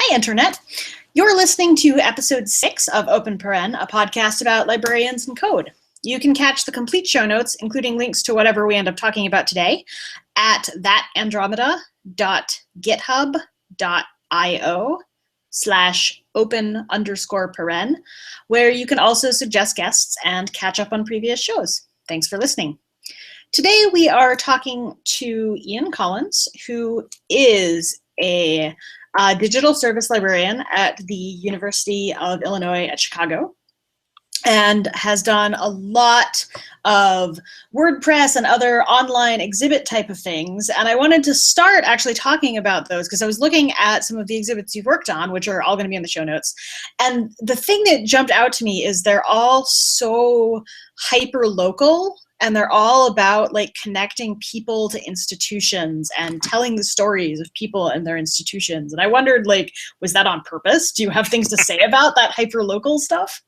Hi, Internet. You're listening to episode 6 of Open Paren, a podcast about librarians and code. You can catch the complete show notes, including links to whatever we end up talking about today, at thatandromeda.github.io/open_paren, where you can also suggest guests and catch up on previous shows. Thanks for listening. Today we are talking to Ian Collins, who is a digital service librarian at the University of Illinois at Chicago, and has done a lot of WordPress and other online exhibit type of things. And I wanted to start actually talking about those because I was looking at some of the exhibits you've worked on, which are all going to be in the show notes. And the thing that jumped out to me is they're all so hyper local, and they're all about like connecting people to institutions and telling the stories of people and their institutions. And I wondered, like, was that on purpose? Do you have things to say about that hyper local stuff?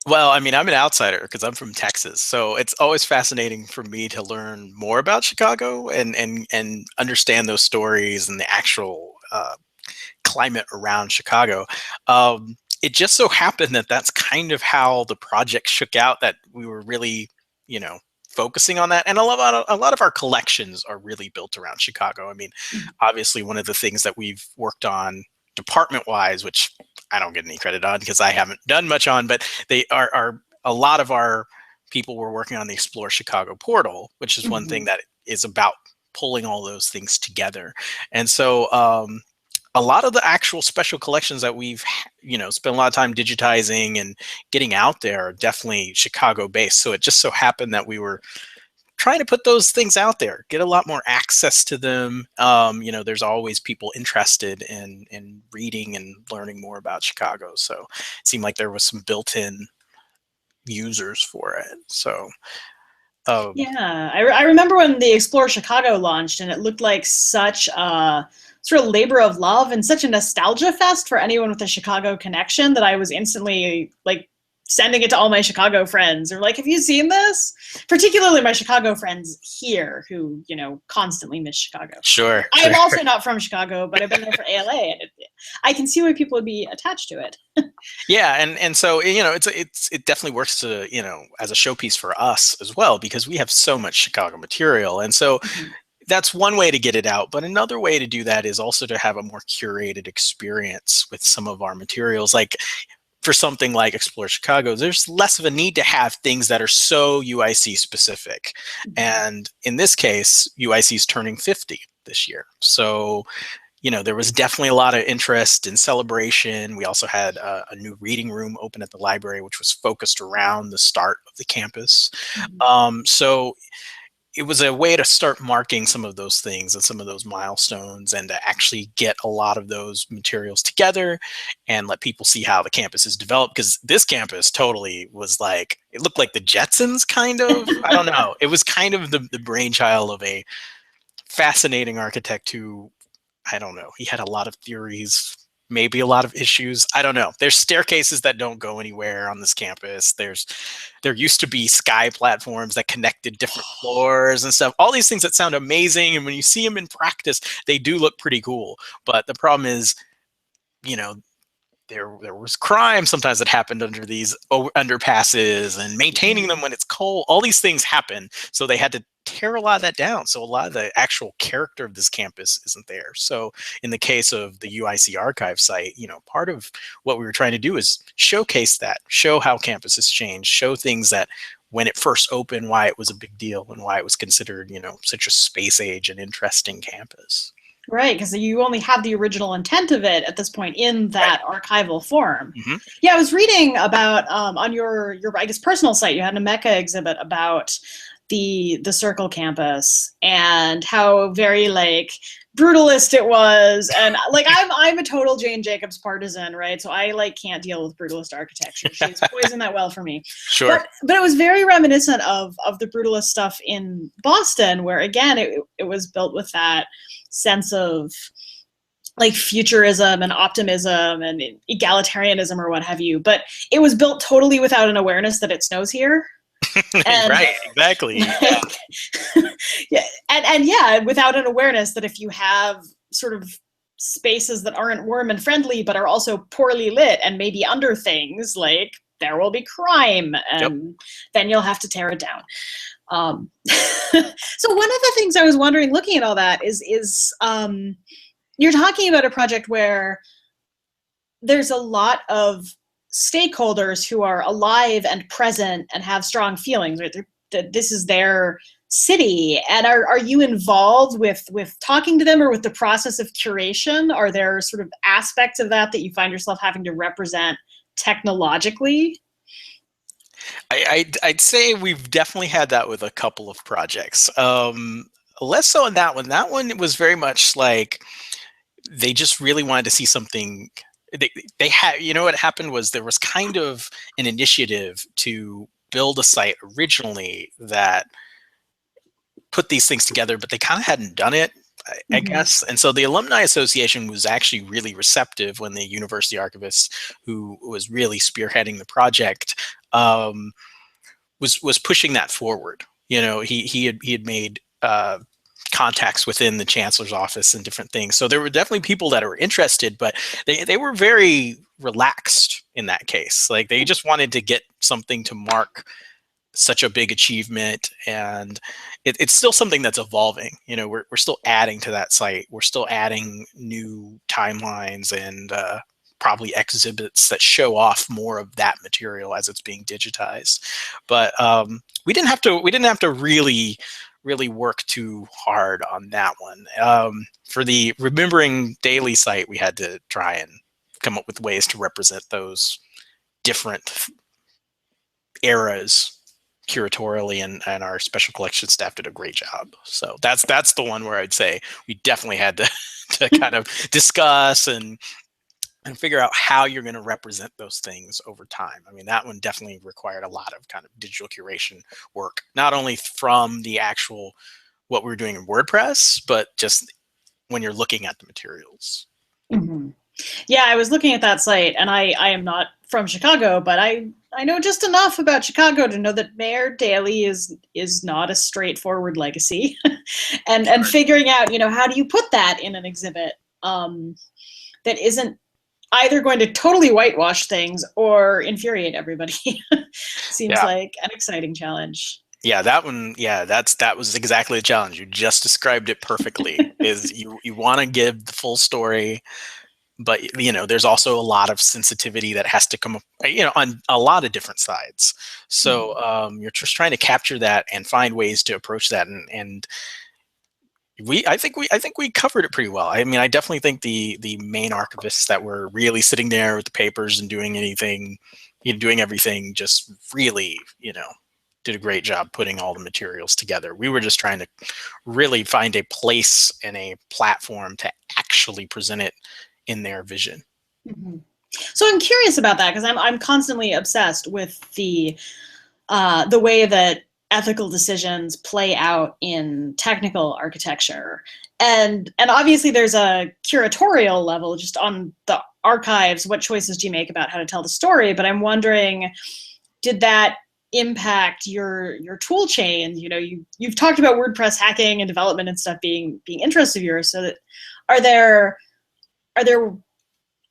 Well, I mean, I'm an outsider because I'm from Texas, so it's always fascinating for me to learn more about Chicago and understand those stories and the actual climate around Chicago. It just so happened that that's kind of how the project shook out, that we were really, focusing on that. And a lot of our collections are really built around Chicago. I mean, obviously one of the things that we've worked on department-wise, which I don't get any credit on because I haven't done much on, but they are a lot of our people were working on the Explore Chicago portal, which is one thing that is about pulling all those things together. And so a lot of the actual special collections that we've spent a lot of time digitizing and getting out there are definitely Chicago based. So it just so happened that we were trying to put those things out there, get a lot more access to them. There's always people interested in reading and learning more about Chicago. So it seemed like there was some built-in users for it. So yeah, I remember when the Explore Chicago launched, and it looked like such a sort of labor of love and such a nostalgia fest for anyone with a Chicago connection that I was instantly like sending it to all my Chicago friends, or like, have you seen this? Particularly my Chicago friends here who, constantly miss Chicago. Sure. I am also not from Chicago, but I've been there for ALA, and I can see why people would be attached to it. Yeah, and so it definitely works to as a showpiece for us as well, because we have so much Chicago material, and so that's one way to get it out. But another way to do that is also to have a more curated experience with some of our materials. Like for something like Explore Chicago, there's less of a need to have things that are so UIC specific. And in this case, UIC is turning 50 this year. So, there was definitely a lot of interest in celebration. We also had a new reading room open at the library, which was focused around the start of the campus. So it was a way to start marking some of those things and some of those milestones, and to actually get a lot of those materials together and let people see how the campus is developed. Because this campus totally was like, it looked like the Jetsons, kind of. I don't know. It was kind of the brainchild of a fascinating architect who, I don't know, he had a lot of theories, maybe a lot of issues. I don't know. There's staircases that don't go anywhere on this campus. There used to be sky platforms that connected different floors and stuff. All these things that sound amazing, and when you see them in practice, they do look pretty cool. But the problem is, there was crime sometimes that happened under these underpasses, and maintaining them when it's cold. All these things happen. So they had to tear a lot of that down. So a lot of the actual character of this campus isn't there. So in the case of the UIC archive site, part of what we were trying to do is showcase that, show how campus has changed, show things that when it first opened, why it was a big deal and why it was considered, such a space age and interesting campus. Right, because you only have the original intent of it at this point in that archival form. Yeah, I was reading about on your I guess personal site, you had a Mecca exhibit about the Circle campus and how very like brutalist it was, and like I'm a total Jane Jacobs partisan, right? So I like can't deal with brutalist architecture. She's poisoned that well for me. Sure. But it was very reminiscent of the brutalist stuff in Boston, where again it was built with that sense of like futurism and optimism and egalitarianism or what have you, but it was built totally without an awareness that it snows here. And, right, exactly. Yeah. And yeah, without an awareness that if you have sort of spaces that aren't warm and friendly, but are also poorly lit and maybe under things, like there will be crime, and then you'll have to tear it down. So one of the things I was wondering, looking at all that, is you're talking about a project where there's a lot of stakeholders who are alive and present and have strong feelings, right? This is their city. And are you involved with talking to them, or with the process of curation? Are there sort of aspects of that you find yourself having to represent technologically? I'd say we've definitely had that with a couple of projects. Less so in that one. That one was very much like they just really wanted to see something. They had, what happened was there was kind of an initiative to build a site originally that put these things together, but they kind of hadn't done it, I guess. And so the Alumni Association was actually really receptive when the university archivist, who was really spearheading the project, was pushing that forward. He had made contacts within the chancellor's office and different things. So there were definitely people that were interested, but they were very relaxed in that case. Like, they just wanted to get something to mark such a big achievement, and it's still something that's evolving. We're still adding to that site. We're still adding new timelines and probably exhibits that show off more of that material as it's being digitized. But we didn't have to really work too hard on that one. For the Remembering Daily site, we had to try and come up with ways to represent those different eras curatorially, and our special collection staff did a great job. So that's the one where I'd say we definitely had to kind of discuss and figure out how you're going to represent those things over time. I mean, that one definitely required a lot of kind of digital curation work, not only from the actual what we were doing in WordPress, but just when you're looking at the materials. Yeah, I was looking at that site, and I am not from Chicago, but I know just enough about Chicago to know that Mayor Daley is not a straightforward legacy, and figuring out, how do you put that in an exhibit that isn't either going to totally whitewash things or infuriate everybody. Seems like an exciting challenge. Yeah, that one. Yeah, that was exactly the challenge. You just described it perfectly. Is you want to give the full story, but there's also a lot of sensitivity that has to come up, on a lot of different sides. So you're just trying to capture that and find ways to approach that, and I think we covered it pretty well. I mean, I definitely think the main archivists that were really sitting there with the papers and doing everything, just really, did a great job putting all the materials together. We were just trying to really find a place and a platform to actually present it in their vision. So I'm curious about that, because I'm constantly obsessed with the way that ethical decisions play out in technical architecture, and obviously there's a curatorial level just on the archives. What choices do you make about how to tell the story? But I'm wondering, did that impact your tool chain? You've talked about WordPress hacking and development and stuff being interests of yours. So that are there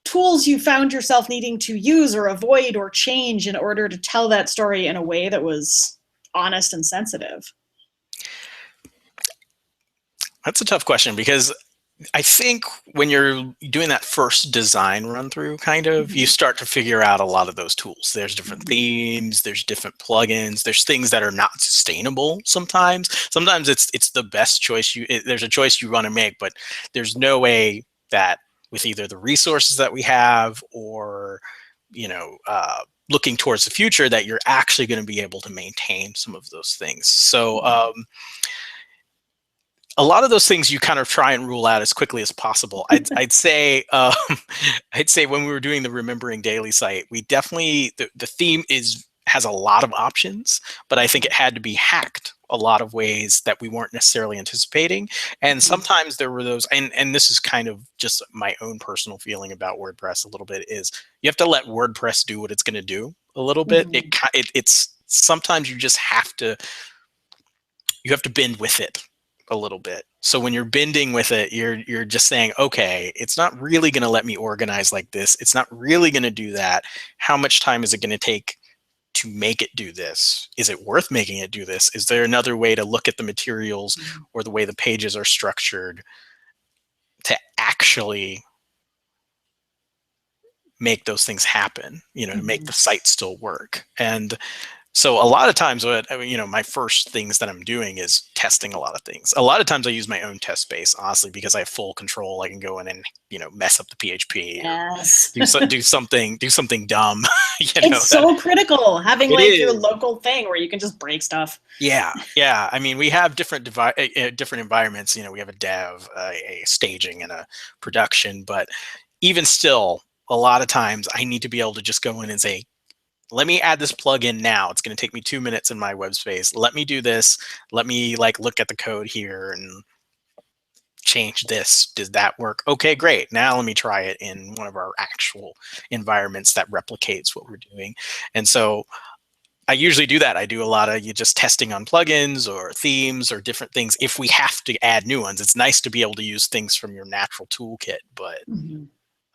tools you found yourself needing to use or avoid or change in order to tell that story in a way that was honest and sensitive? That's a tough question, because I think when you're doing that first design run through, kind of, you start to figure out a lot of those tools. There's different themes, there's different plugins, there's things that are not sustainable sometimes. Sometimes it's the best choice. There's a choice you want to make, but there's no way that with either the resources that we have or, looking towards the future, that you're actually going to be able to maintain some of those things. So a lot of those things you kind of try and rule out as quickly as possible. I'd say when we were doing the Remembering Daily site, we definitely, the theme has a lot of options, but I think it had to be hacked a lot of ways that we weren't necessarily anticipating. And sometimes there were those, and this is kind of just my own personal feeling about WordPress a little bit, is you have to let WordPress do what it's going to do a little bit. It's sometimes you just have to bend with it a little bit. So when you're bending with it, you're just saying, okay, it's not really going to let me organize like this. It's not really going to do that. How much time is it going to take to make it do this? Is it worth making it do this? Is there another way to look at the materials or the way the pages are structured to actually make those things happen, to make the site still work? And so a lot of times my first things that I'm doing is testing a lot of things. A lot of times I use my own test space, honestly, because I have full control. I can go in and, mess up the PHP, yes. do something dumb. It's so critical having your is. local thing where you can just break stuff. Yeah. I mean, we have different environments. We have a dev, a staging, and a production. But even still, a lot of times I need to be able to just go in and say, let me add this plugin now. It's going to take me 2 minutes in my web space. Let me do this. Let me look at the code here and change this. Does that work? Okay, great. Now let me try it in one of our actual environments that replicates what we're doing. And so I usually do that. I do a lot of just testing on plugins or themes or different things. If we have to add new ones, it's nice to be able to use things from your natural toolkit, but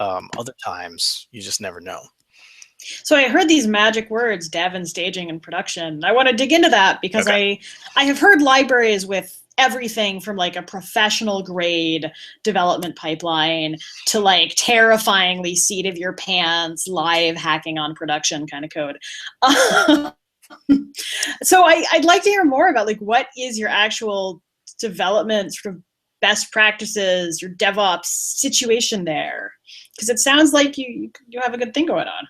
other times you just never know. So I heard these magic words, dev and staging and production. I want to dig into that because I have heard libraries with everything from a professional grade development pipeline to terrifyingly seat of your pants, live hacking on production kind of code. So I'd like to hear more about what is your actual development sort of best practices, your DevOps situation there, because it sounds like you have a good thing going on.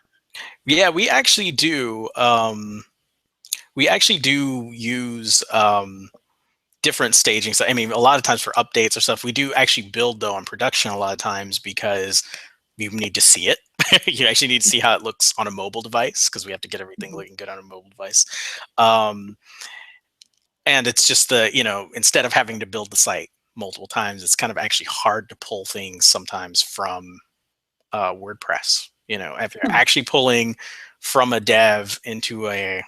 Yeah, we actually do. We actually do use different staging. So, I mean, a lot of times for updates or stuff, we do actually build though on production a lot of times because we need to see it. You actually need to see how it looks on a mobile device because we have to get everything looking good on a mobile device. And it's just instead of having to build the site multiple times, it's kind of actually hard to pull things sometimes from WordPress. If you're actually pulling from a dev into an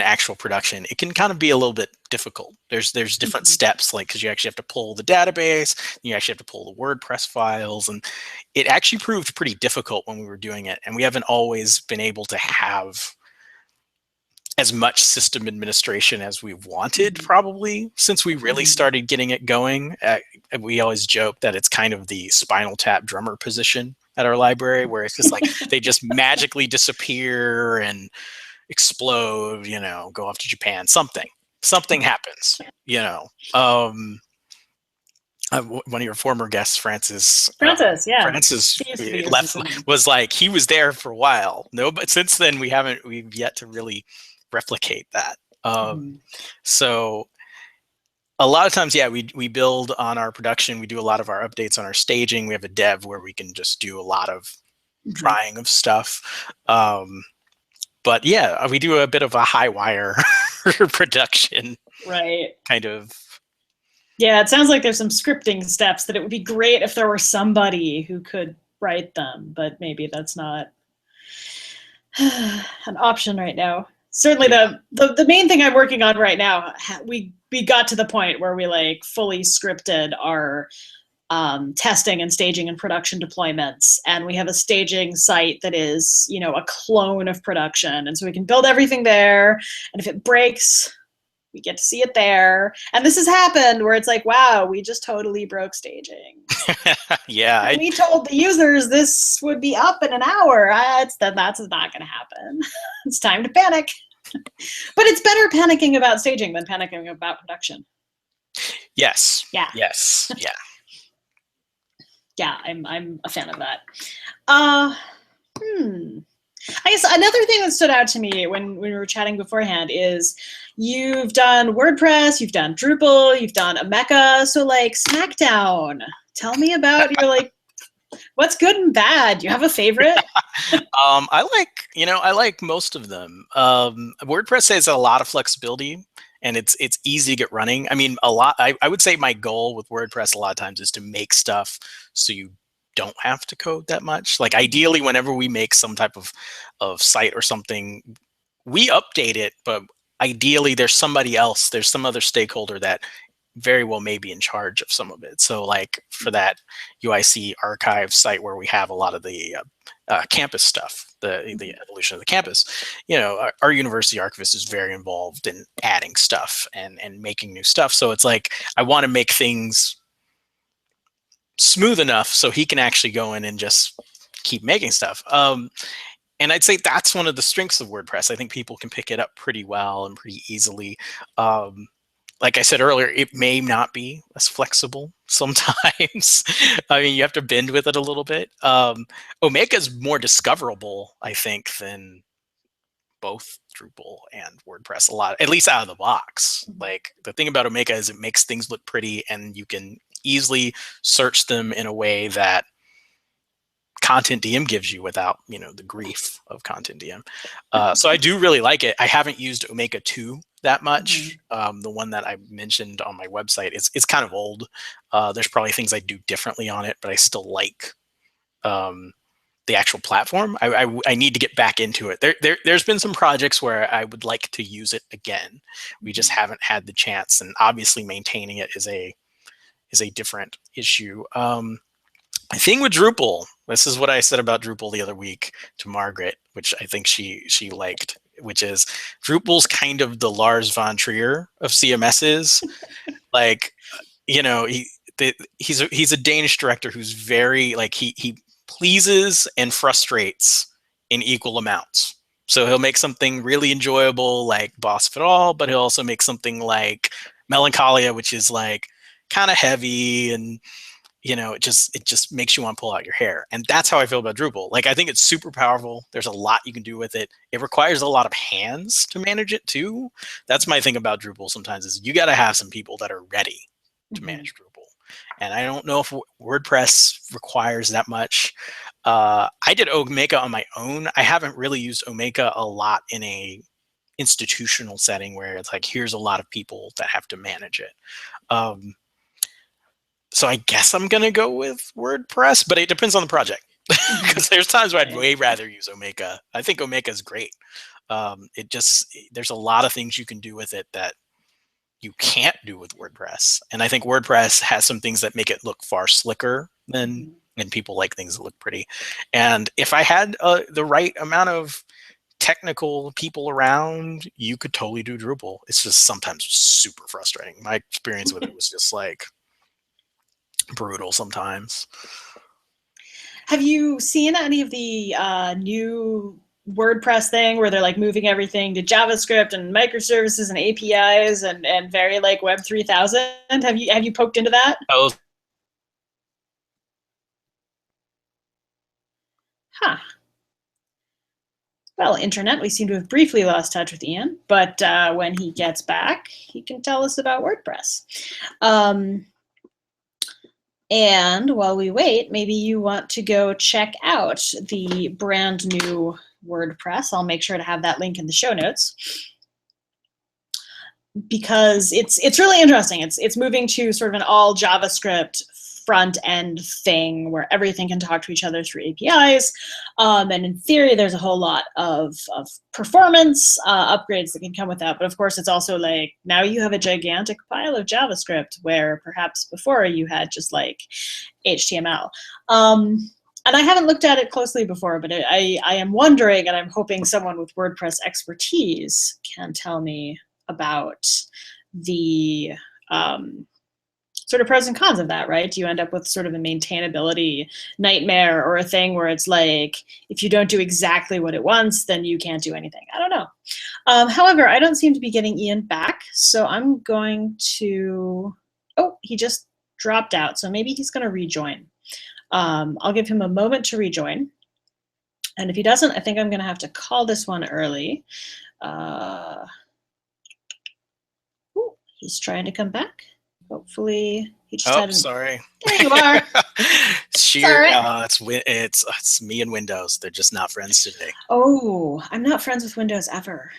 actual production, it can kind of be a little bit difficult. There's different steps, because you actually have to pull the database, you actually have to pull the WordPress files, and it actually proved pretty difficult when we were doing it. And we haven't always been able to have as much system administration as we wanted, probably, since we really started getting it going. We always joke that it's kind of the Spinal Tap drummer position at our library, where it's just they just magically disappear and explode, go off to Japan. Something happens, one of your former guests, Francis, Francis was he was there for a while. No, but since then we've yet to really replicate that. So a lot of times, we build on our production. We do a lot of our updates on our staging. We have a dev where we can just do a lot of trying of stuff. But yeah, we do a bit of a high wire production. Right. Kind of. Yeah, it sounds like there's some scripting steps that it would be great if there were somebody who could write them, but maybe that's not an option right now. Certainly the main thing I'm working on right now, we got to the point where we fully scripted our testing and staging and production deployments, and we have a staging site that is a clone of production, and so we can build everything there, and if it breaks, we get to see it there. And this has happened where it's wow, we just totally broke staging. Yeah. We told the users this would be up in an hour. That's not going to happen. It's time to panic. But it's better panicking about staging than panicking about production. Yes. Yeah. Yes. Yeah. Yeah, I'm a fan of that. I guess another thing that stood out to me when we were chatting beforehand is you've done WordPress, you've done Drupal, you've done Ameca. So Smackdown, tell me about your what's good and bad. Do you have a favorite? I like most of them. WordPress has a lot of flexibility and it's easy to get running. I mean, I would say my goal with WordPress a lot of times is to make stuff so you don't have to code that much. Ideally, whenever we make some type of site or something, we update it, but ideally there's somebody else, there's some other stakeholder that very well may be in charge of some of it. So like for that UIC archive site where we have a lot of the campus stuff, the evolution of the campus, our university archivist is very involved in adding stuff and making new stuff. So it's like, I want to make things smooth enough so he can actually go in and just keep making stuff. And I'd say that's one of the strengths of WordPress. I think people can pick it up pretty well and pretty easily. Like I said earlier, it may not be as flexible sometimes. I mean, you have to bend with it a little bit. Omeka is more discoverable, I think, than both Drupal and WordPress a lot, at least out of the box. Like the thing about Omeka is it makes things look pretty, and you can easily search them in a way that Content DM gives you without, the grief of Content DM. So I do really like it. I haven't used Omeka 2 that much. The one that I mentioned on my website, it's kind of old. There's probably things I do differently on it, but I still like the actual platform. I need to get back into it. There's been some projects where I would like to use it again. We just haven't had the chance, and obviously maintaining it is a different issue. I think with Drupal, this is what I said about Drupal the other week to Margaret, which I think she liked, which is Drupal's kind of the Lars von Trier of CMSs. Like, he's a Danish director who's very like he pleases and frustrates in equal amounts. So he'll make something really enjoyable like Boss of It All, but he'll also make something like Melancholia, which is like kind of heavy and it just makes you want to pull out your hair. And that's how I feel about Drupal. Like, I think it's super powerful. There's a lot you can do with it. It requires a lot of hands to manage it too. That's my thing about Drupal sometimes, is you got to have some people that are ready to manage Drupal. And I don't know if WordPress requires that much. I did Omeka on my own. I haven't really used Omeka a lot in a institutional setting where it's like, here's a lot of people that have to manage it. So I guess I'm going to go with WordPress, but it depends on the project. Because there's times where I'd way rather use Omeka. I think Omeka is great. There's a lot of things you can do with it that you can't do with WordPress. And I think WordPress has some things that make it look far slicker than people like things that look pretty. And if I had the right amount of technical people around, you could totally do Drupal. It's just sometimes super frustrating. My experience with it was just like brutal sometimes. Have you seen any of the new WordPress thing where they're like moving everything to JavaScript and microservices and APIs and very like Web 3000? Have you poked into that? Oh. Huh. Well, Internet, we seem to have briefly lost touch with Ian, but when he gets back, he can tell us about WordPress. And while we wait, maybe you want to go check out the brand new WordPress. I'll make sure to have that link in the show notes, because it's really interesting. It's moving to sort of an all JavaScript front end thing where everything can talk to each other through APIs. And in theory, there's a whole lot of performance upgrades that can come with that. But of course, it's also like, now you have a gigantic pile of JavaScript where perhaps before you had just like HTML. And I haven't looked at it closely before, but I am wondering, and I'm hoping someone with WordPress expertise can tell me about the sort of pros and cons of that, right? Do you end up with sort of a maintainability nightmare, or a thing where it's like, if you don't do exactly what it wants, then you can't do anything? I don't know. However, I don't seem to be getting Ian back, so I'm going to, oh, he just dropped out, so maybe he's gonna rejoin. I'll give him a moment to rejoin. And if he doesn't, I think I'm gonna have to call this one early. Ooh, he's trying to come back. Hopefully he just had sorry. There you are. It's me and Windows. They're just not friends today. Oh, I'm not friends with Windows ever.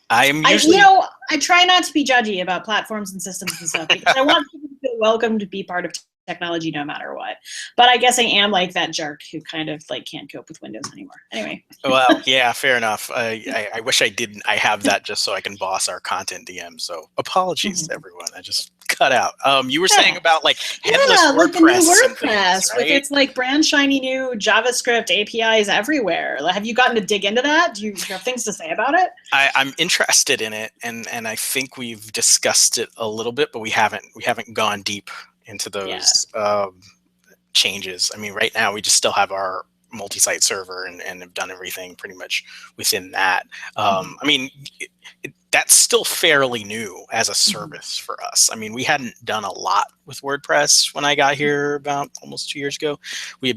I'm usually, I try not to be judgy about platforms and systems and stuff, because I want people to feel welcome to be part of technology no matter what. But I guess I am like that jerk who kind of like can't cope with Windows anymore. Anyway. Well, yeah, fair enough. I wish I didn't. I have that just so I can boss our content DM. So apologies to everyone. I just cut out. You were saying about like headless Yeah, like the new WordPress and things, WordPress with right? its like brand shiny new JavaScript APIs everywhere. Like, have you gotten to dig into that? Do you have things to say about it? I'm interested in it, and I think we've discussed it a little bit, but we haven't gone deep into those changes. I mean, right now we just still have our multi-site server and have done everything pretty much within that. I mean, that's still fairly new as a service for us. I mean, we hadn't done a lot with WordPress when I got here about almost 2 years ago. We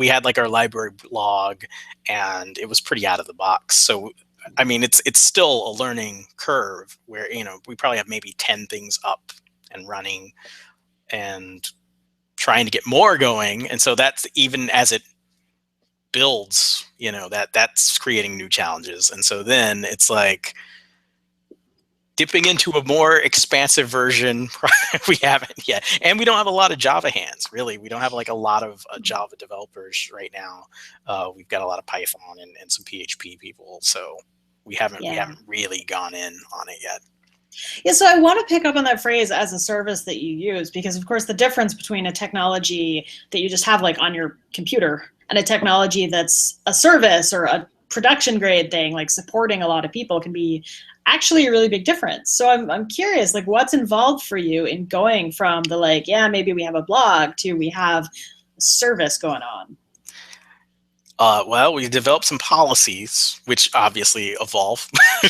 had like our library blog, and it was pretty out of the box. So I mean, it's still a learning curve where, we probably have maybe 10 things up and running and trying to get more going. And so that's, even as it builds, that's creating new challenges. And so then it's like dipping into a more expansive version. We haven't yet. And we don't have a lot of Java hands, really. We don't have like a lot of Java developers right now. We've got a lot of Python and some PHP people. So we haven't really gone in on it yet. Yeah, so I want to pick up on that phrase as a service that you use, because of course the difference between a technology that you just have like on your computer and a technology that's a service or a production grade thing, like supporting a lot of people, can be actually a really big difference. So I'm curious, like, what's involved for you in going from the like, yeah, maybe we have a blog to we have a service going on? Well, we developed some policies, which obviously evolve.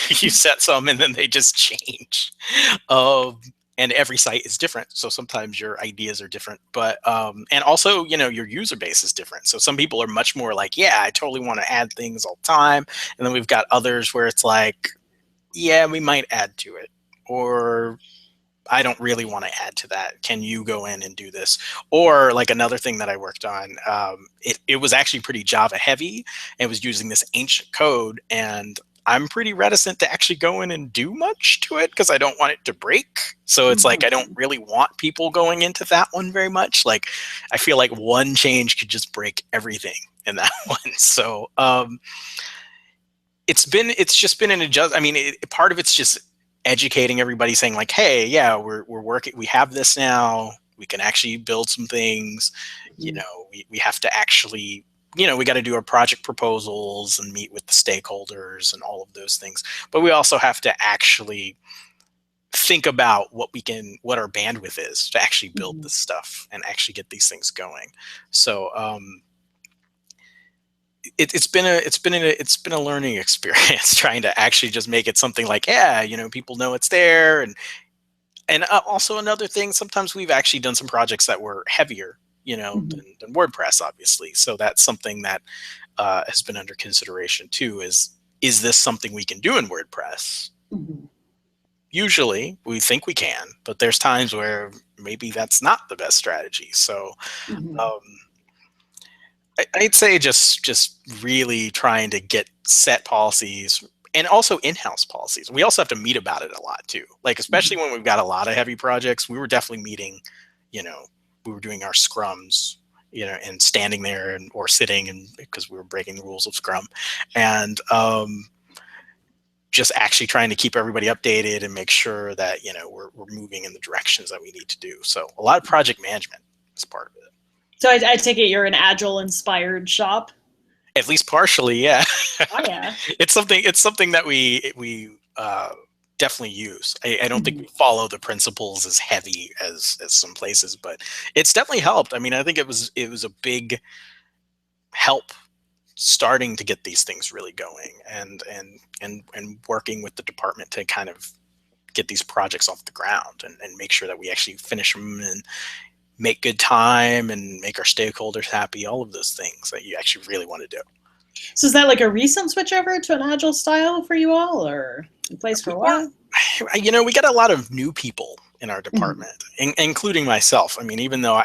You set some, and then they just change. And every site is different, so sometimes your ideas are different. But and also, your user base is different. So some people are much more like, yeah, I totally want to add things all the time, and then we've got others where it's like, yeah, we might add to it, or I don't really want to add to that. Can you go in and do this? Or like another thing that I worked on, it was actually pretty Java heavy and was using this ancient code. And I'm pretty reticent to actually go in and do much to it because I don't want it to break. So it's like I don't really want people going into that one very much. Like I feel like one change could just break everything in that one. So it's just been an adjust. I mean, part of it's just educating everybody, saying like, hey, yeah, we're working, we have this now, we can actually build some things. We have to actually, we got to do our project proposals and meet with the stakeholders and all of those things, but we also have to actually think about what our bandwidth is to actually build this stuff and actually get these things going. So it's been a learning experience trying to actually just make it something like, yeah, people know it's there. And also another thing, sometimes we've actually done some projects that were heavier, than WordPress, obviously. So that's something that has been under consideration too, is this something we can do in WordPress? Usually we think we can, but there's times where maybe that's not the best strategy. So I'd say just really trying to get set policies, and also in-house policies. We also have to meet about it a lot too. Like, especially when we've got a lot of heavy projects, we were definitely meeting, we were doing our scrums, and standing there or sitting, and because we were breaking the rules of Scrum, and just actually trying to keep everybody updated and make sure that, we're moving in the directions that we need to do. So a lot of project management is part of it. So I take it you're an agile inspired shop. At least partially, yeah. Oh yeah. It's something that we definitely use. I don't think we follow the principles as heavy as some places, but it's definitely helped. I mean, I think it was a big help starting to get these things really going, and working with the department to kind of get these projects off the ground and make sure that we actually finish them and make good time and make our stakeholders happy, all of those things that you actually really want to do. So is that like a recent switch over to an agile style for you all, or in place for a while? We got a lot of new people in our department, including myself. I mean, even though,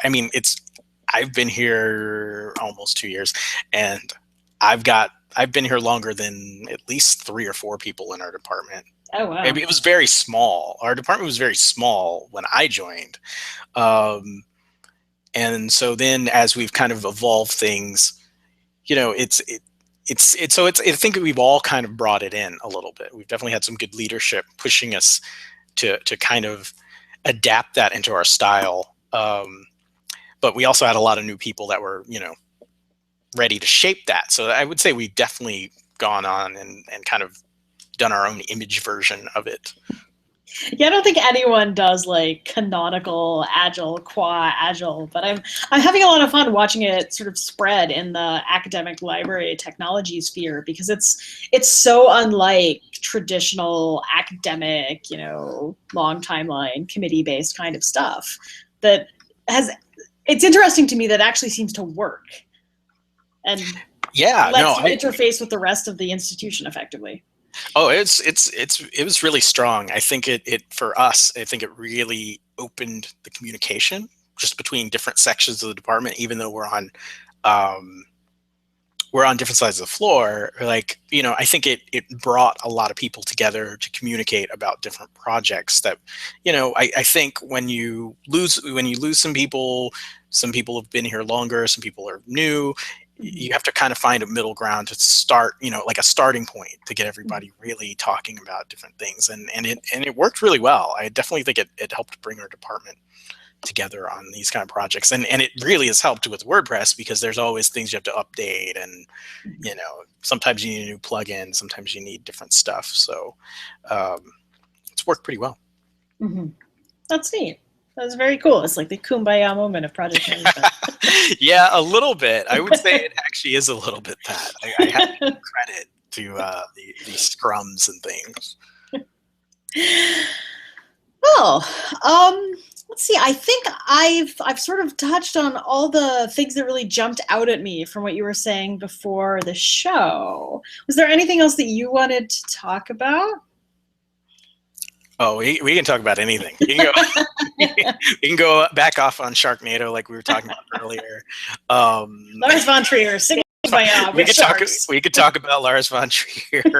I've been here almost 2 years, and I've been here longer than at least 3 or 4 people in our department. Oh wow. Maybe it was very small. Our department was very small when I joined. And so then as we've kind of evolved things, you know, I think we've all kind of brought it in a little bit. We've definitely had some good leadership pushing us to kind of adapt that into our style. But we also had a lot of new people that were, you know, ready to shape that. So I would say we've definitely gone on and kind of done our own image version of it. Yeah, I don't think anyone does like canonical agile, qua agile, but I'm having a lot of fun watching it sort of spread in the academic library technology sphere, because it's so unlike traditional academic, you know, long timeline, committee-based kind of stuff that has. It's interesting to me that it actually seems to work and lets you interface with the rest of the institution effectively. Oh, it was really strong. I think it for us, I think it really opened the communication just between different sections of the department, even though we're on different sides of the floor. Like, you know, I think it brought a lot of people together to communicate about different projects that, you know, I think when you lose some people have been here longer, some people are new. You have to kind of find a middle ground to start, you know, like a starting point to get everybody really talking about different things. And it worked really well. I definitely think it helped bring our department together on these kind of projects. And it really has helped with WordPress, because there's always things you have to update, and, you know, sometimes you need a new plugin, sometimes you need different stuff. So it's worked pretty well. Mm-hmm. That's neat. That's very cool. It's like the kumbaya moment of project management. Yeah, a little bit. I would say it actually is a little bit that. I have to give credit to the scrums and things. Well, let's see. I think I've sort of touched on all the things that really jumped out at me from what you were saying before the show. Was there anything else that you wanted to talk about? Oh, we can talk about anything. We can go back off on Sharknado like we were talking about earlier. Lars von Trier, singing by we could talk about Lars von Trier. We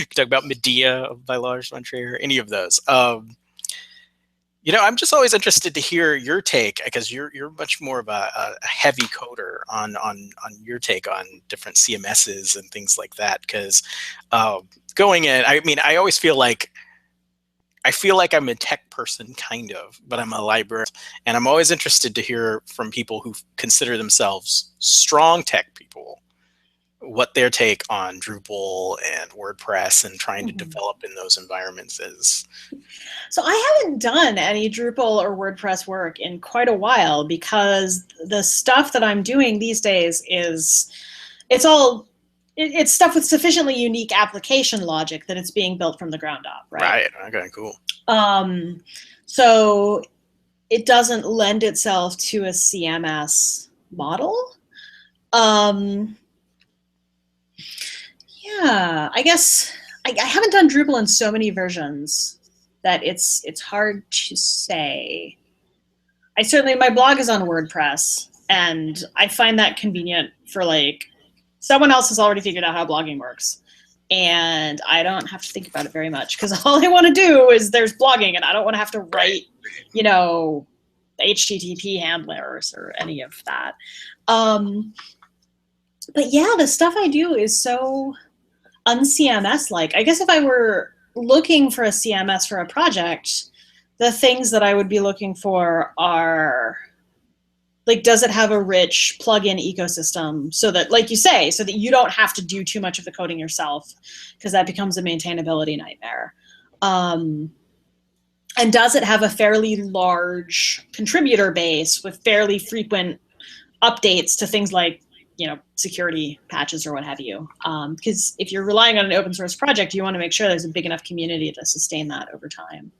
could talk about Medea by Lars von Trier. Any of those. You know, I'm just always interested to hear your take, because you're much more of a heavy coder on your take on different CMSs and things like that. Because going in, I mean, I always feel like I'm a tech person, kind of, but I'm a librarian, and I'm always interested to hear from people who consider themselves strong tech people, what their take on Drupal and WordPress and trying to develop in those environments is. So I haven't done any Drupal or WordPress work in quite a while, because the stuff that I'm doing these days it's stuff with sufficiently unique application logic that it's being built from the ground up, right? Right. Okay, cool. So it doesn't lend itself to a CMS model. Yeah, I guess I haven't done Drupal in so many versions that it's hard to say. My blog is on WordPress, and I find that convenient for, like, someone else has already figured out how blogging works, and I don't have to think about it very much, because all I want to do is there's blogging, and I don't want to have to write, you know, HTTP handlers or any of that. But yeah, the stuff I do is so un-CMS-like. I guess if I were looking for a CMS for a project, the things that I would be looking for are, like, does it have a rich plugin ecosystem, so that, like you say, so that you don't have to do too much of the coding yourself, because that becomes a maintainability nightmare. And does it have a fairly large contributor base with fairly frequent updates to things like, you know, security patches or what have you? Because if you're relying on an open source project, you want to make sure there's a big enough community to sustain that over time.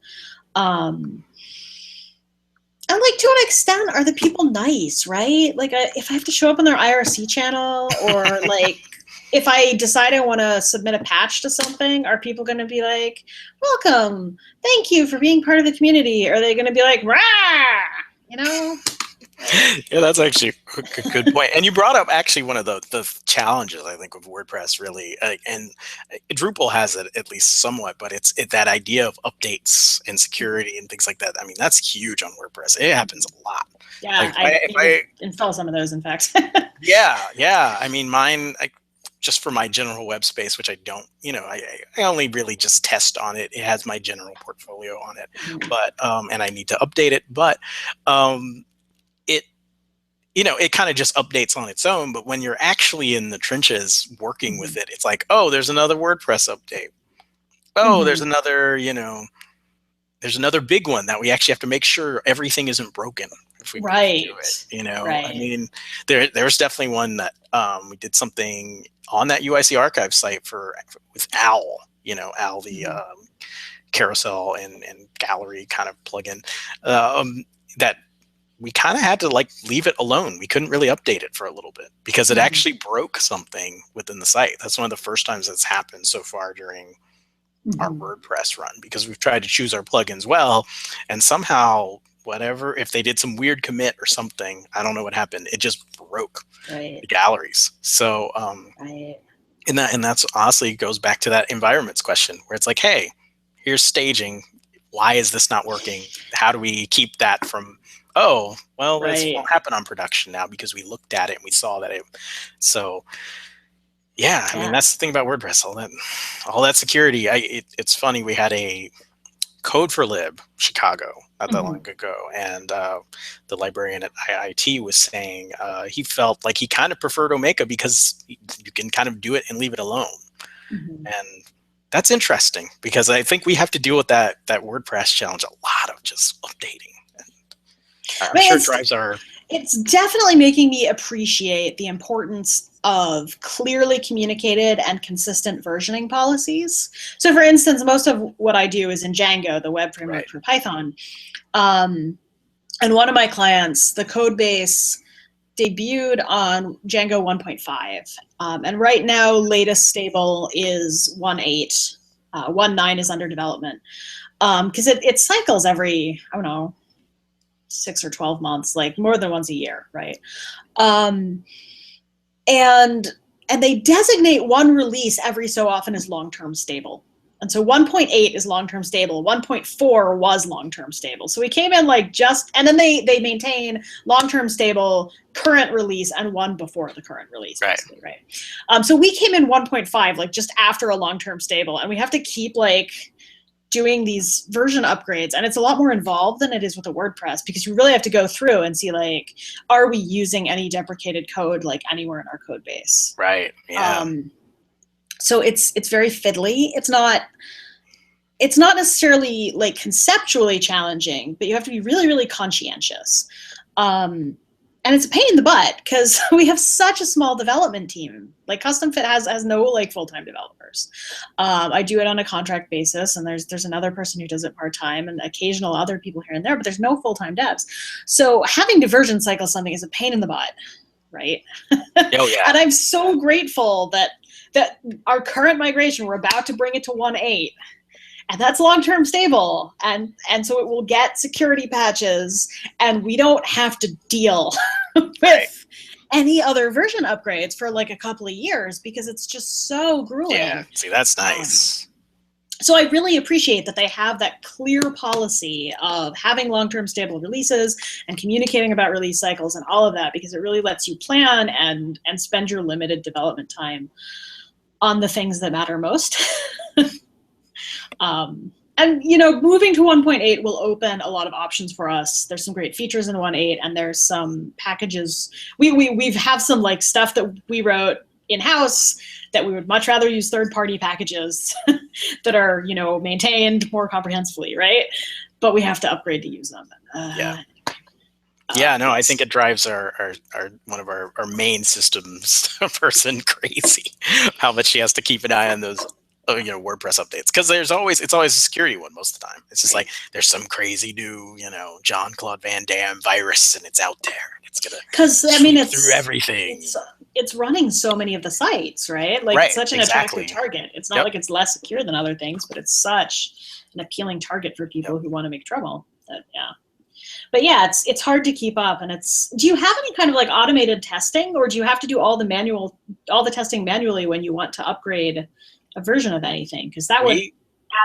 And, like, to an extent, are the people nice, right? Like, if I have to show up on their IRC channel, or like, if I decide I want to submit a patch to something, are people going to be like, welcome, thank you for being part of the community? Or are they going to be like, rah, you know? Yeah, that's actually a good point. And you brought up actually one of the challenges I think of WordPress really, and Drupal has it at least somewhat, but that idea of updates and security and things like that. I mean, that's huge on WordPress. It happens a lot. Like Yeah, I need to install some of those, in fact. yeah. I mean, mine, just for my general web space, which I don't, I only really just test on it. It has my general portfolio on it, but and I need to update it, but it it kind of just updates on its own. But when you're actually in the trenches working with it, it's like, oh, there's another WordPress update. Oh, there's another, there's another big one that we actually have to make sure everything isn't broken if we do it. I mean, there's definitely one that we did something on that UIC archive site with Owl, Owl, the carousel and gallery kind of plugin, that we kind of had to leave it alone. We couldn't really update it for a little bit because it actually broke something within the site. That's one of the first times that's happened so far during our WordPress run, because we've tried to choose our plugins well, and somehow if they did some weird commit or something, I don't know what happened, it just broke the galleries. So and that's honestly goes back to that environments question where it's like, hey, here's staging, why is this not working? How do we keep that from, oh, well, this won't happen on production now because we looked at it and we saw that it. So yeah, I mean, that's the thing about WordPress, all that security. It's funny, we had a Code for Lib Chicago not that long ago, and the librarian at IIT was saying he felt like he kind of preferred Omeka because you can kind of do it and leave it alone. And that's interesting because I think we have to deal with that WordPress challenge, a lot of just updating. I'm sure it drives our... It's definitely making me appreciate the importance of clearly communicated and consistent versioning policies. So for instance, most of what I do is in Django, the web framework for Python. And one of my clients, the code base debuted on Django 1.5. And right now, latest stable is 1.8. 1.9 is under development. Because it cycles every, I don't know, 6 or 12 months, like more than once a year, right? And they designate one release every so often as long-term stable. And so 1.8 is long-term stable. 1.4 was long-term stable. So we came in and then they maintain long-term stable, current release, and one before the current release, basically, right? So we came in 1.5, just after a long-term stable, and we have to keep doing these version upgrades, and it's a lot more involved than it is with a WordPress, because you really have to go through and see are we using any deprecated code anywhere in our code base? Right. Yeah. So it's very fiddly. It's not necessarily conceptually challenging, but you have to be really, really conscientious. And it's a pain in the butt because we have such a small development team. Custom Fit has no full-time developers. I do it on a contract basis, and there's another person who does it part-time, and occasional other people here and there, but there's no full-time devs. So having to version cycle something is a pain in the butt, right? Oh yeah. And I'm so grateful that our current migration, we're about to bring it to 1.8. And that's long-term stable, and so it will get security patches, and we don't have to deal with any other version upgrades for a couple of years because it's just so grueling. Yeah, see, that's nice. So I really appreciate that they have that clear policy of having long-term stable releases and communicating about release cycles and all of that, because it really lets you plan and spend your limited development time on the things that matter most. And moving to 1.8 will open a lot of options for us. There's some great features in 1.8, and there's some packages. We have some stuff that we wrote in-house that we would much rather use third-party packages that are maintained more comprehensively, right? But we have to upgrade to use them. Yeah, no, I think it drives our one of our main systems person crazy, how much she has to keep an eye on those WordPress updates, because it's always a security one most of the time. It's just there's some crazy new Jean-Claude Van Damme virus, and it's out there, and it's gonna it's through everything. It's running so many of the sites, right? It's such an attractive target. It's not like it's less secure than other things, but it's such an appealing target for people who want to make trouble. But yeah, it's hard to keep up. And do you have any kind of like automated testing, or do you have to do all the testing manually when you want to upgrade a version of anything? Because that would We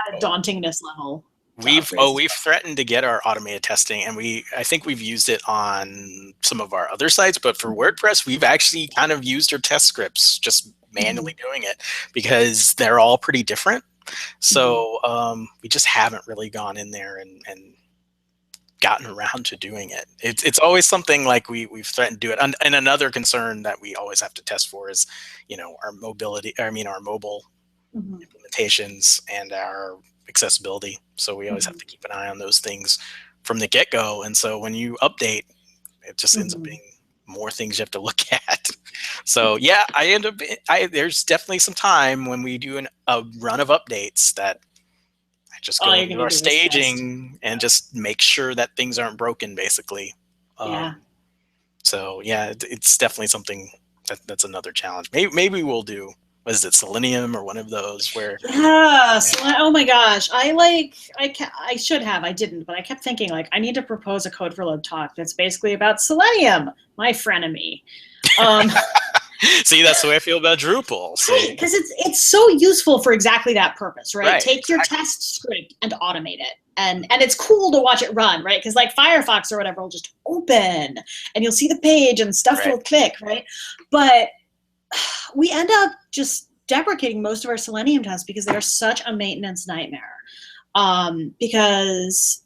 add a dauntingness level to upgrades. we've threatened to get our automated testing, and I think we've used it on some of our other sites, but for WordPress, we've actually kind of used our test scripts, just manually doing it, because they're all pretty different. So we just haven't really gone in there and gotten around to doing it. It's always something like we've threatened to do it. And another concern that we always have to test for is, our mobility, our mobile implementations and our accessibility. So we always have to keep an eye on those things from the get-go. And so when you update, it just ends up being more things you have to look at. So yeah, there's definitely some time when we do a run of updates that I just go into our staging and just make sure that things aren't broken, basically. So yeah, it's definitely something that's another challenge. Maybe we'll do, what is it, Selenium or one of those where? Oh my gosh, I should have, I didn't, but I kept thinking like I need to propose a Code for Load talk that's basically about Selenium, my frenemy. See, that's the way I feel about Drupal. Because it's so useful for exactly that purpose, right? Take your exactly. test script and automate it. And it's cool to watch it run, right? Because like Firefox or whatever will just open and you'll see the page and stuff will click, right? But we end up just deprecating most of our Selenium tests because they are such a maintenance nightmare. Because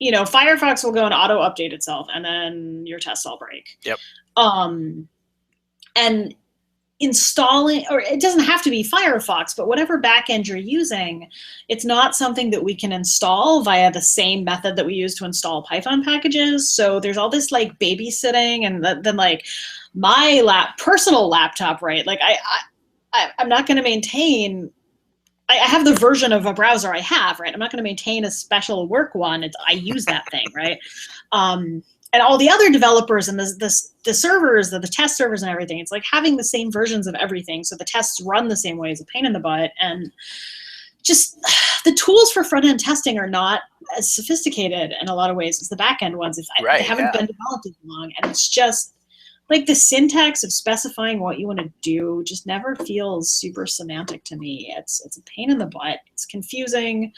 Firefox will go and auto update itself and then your tests all break. Yep. And installing, or it doesn't have to be Firefox, but whatever backend you're using, it's not something that we can install via the same method that we use to install Python packages. So there's all this like babysitting, and then like my personal laptop, right? Like I'm not going to maintain. I have the version of a browser I have, right? I'm not going to maintain a special work one. I use that thing, right? And all the other developers and the servers, the test servers and everything, it's like having the same versions of everything. So the tests run the same way is a pain in the butt. And just the tools for front-end testing are not as sophisticated in a lot of ways as the back-end ones. They haven't been developed as long. And it's just like the syntax of specifying what you want to do just never feels super semantic to me. It's a pain in the butt. It's confusing.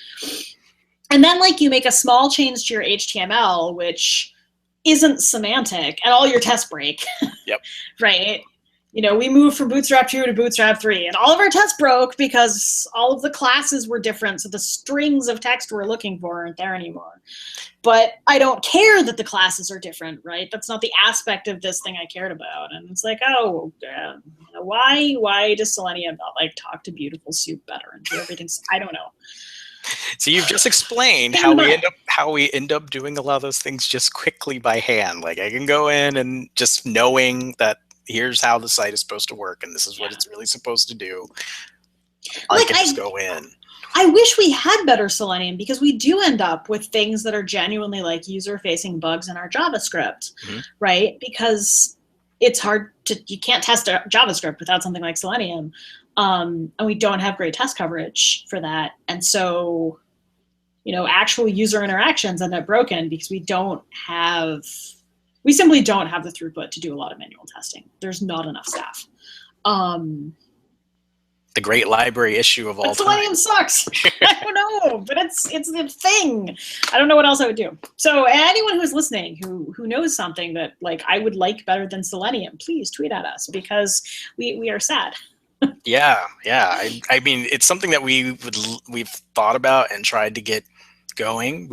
And then like you make a small change to your HTML, which isn't semantic, and all your tests break. Yep. Right? We moved from Bootstrap 2 to Bootstrap 3, and all of our tests broke because all of the classes were different, so the strings of text we're looking for aren't there anymore. But I don't care that the classes are different, right? That's not the aspect of this thing I cared about. And it's like, why does Selenium not like talk to Beautiful Soup better and do everything? I don't know. So you've just explained how we end up doing a lot of those things just quickly by hand. Like I can go in and just knowing that here's how the site is supposed to work and this is what it's really supposed to do. I can just go in. I wish we had better Selenium, because we do end up with things that are genuinely like user-facing bugs in our JavaScript, right? Because it's hard you can't test JavaScript without something like Selenium. And we don't have great test coverage for that. And so, actual user interactions end up broken because we simply don't have the throughput to do a lot of manual testing. There's not enough staff. The great library issue of all time. Selenium sucks. I don't know, but it's the thing. I don't know what else I would do. So anyone who's listening who knows something that like I would like better than Selenium, please tweet at us, because we are sad. Yeah. I mean, it's something that we've thought about and tried to get going.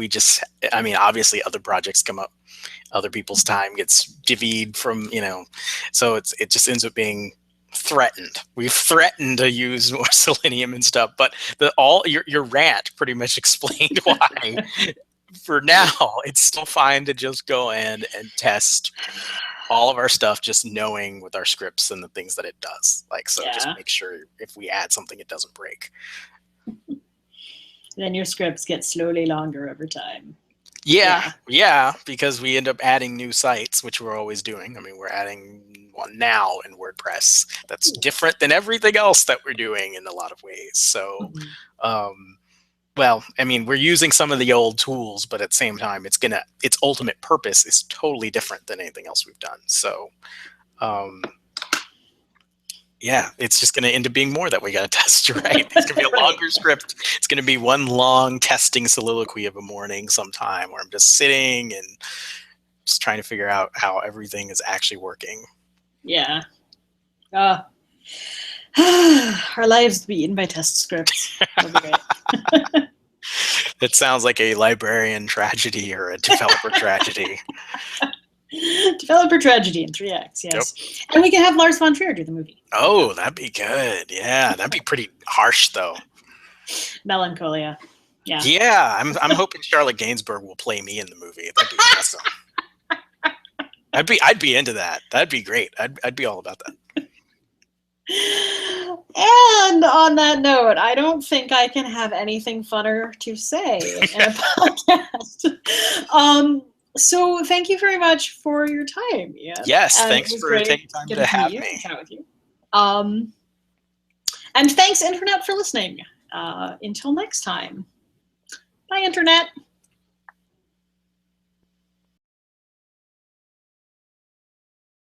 Obviously other projects come up, other people's time gets divvied from, so it just ends up being threatened. We've threatened to use more Selenium and stuff, but your rant pretty much explained why. For now, it's still fine to just go in and test all of our stuff, just knowing with our scripts and the things that it does. Just make sure if we add something, it doesn't break. Then your scripts get slowly longer over time. Yeah, because we end up adding new sites, which we're always doing. I mean, we're adding one now in WordPress that's different than everything else that we're doing in a lot of ways. So well, I mean, we're using some of the old tools, but at the same time, its ultimate purpose is totally different than anything else we've done. So, yeah, it's just going to end up being more that we got to test, right? It's going to be a longer script. It's going to be one long testing soliloquy of a morning sometime where I'm just sitting and just trying to figure out how everything is actually working. Yeah. Our lives to be eaten by test scripts. That'll be great. It sounds like a librarian tragedy or a developer tragedy. Developer tragedy in 3 acts, yes. Yep. And we can have Lars von Trier do the movie. Oh, that'd be good. Yeah, that'd be pretty harsh, though. Melancholia. Yeah. Yeah, I'm hoping Charlotte Gainsbourg will play me in the movie. That'd be awesome. I'd be into that. That'd be great. I'd be all about that. And on that note, I don't think I can have anything funner to say in a podcast. So thank you very much for your time, Ian. Yes, and thanks for taking time to have me. Chat with you. And thanks, Internet, for listening. Until next time. Bye, Internet.